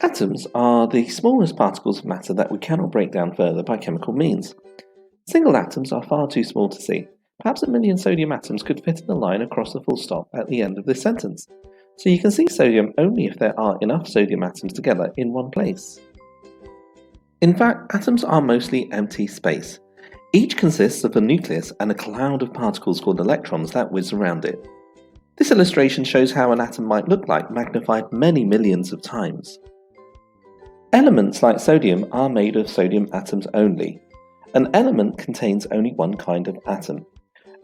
Atoms are the smallest particles of matter that we cannot break down further by chemical means. Single atoms are far too small to see. Perhaps a million sodium atoms could fit in a line across the full stop at the end of this sentence. So you can see sodium only if there are enough sodium atoms together in one place. In fact, atoms are mostly empty space. Each consists of a nucleus and a cloud of particles called electrons that whiz around it. This illustration shows how an atom might look like magnified many millions of times. Elements like sodium are made of sodium atoms only. An element contains only one kind of atom.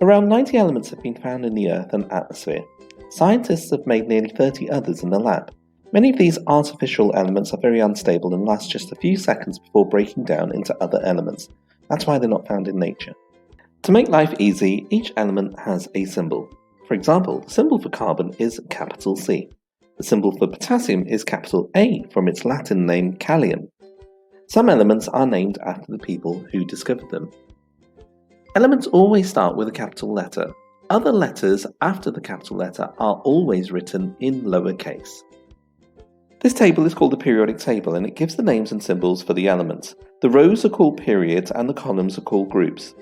Around 90 elements have been found in the Earth and atmosphere. Scientists have made nearly 30 others in the lab. Many of these artificial elements are very unstable and last just a few seconds before breaking down into other elements. That's why they're not found in nature. To make life easy, each element has a symbol. For example, the symbol for carbon is capital C. The symbol for potassium is capital A from its Latin name kalium. Some elements are named after the people who discovered them. Elements always start with a capital letter. Other letters after the capital letter are always written in lowercase. This table is called the periodic table and it gives the names and symbols for the elements. The rows are called periods and the columns are called groups.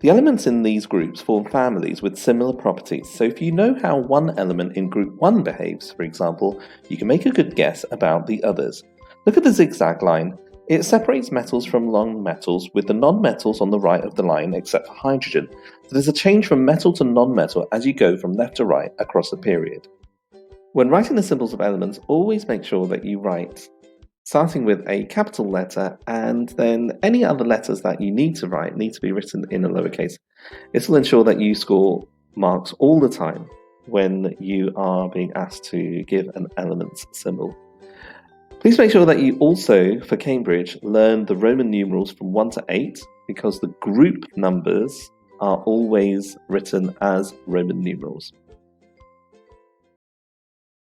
The elements in these groups form families with similar properties, so if you know how one element in group 1 behaves, for example, you can make a good guess about the others. Look at the zigzag line. It separates metals from non-metals, with the non-metals on the right of the line except for hydrogen. So there's a change from metal to non-metal as you go from left to right across a period. When writing the symbols of elements, always make sure that you write starting with a capital letter, and then any other letters that you need to write need to be written in a lowercase. This will ensure that you score marks all the time when you are being asked to give an element's symbol. Please make sure that you also, for Cambridge, learn the Roman numerals from 1 to 8, because the group numbers are always written as Roman numerals.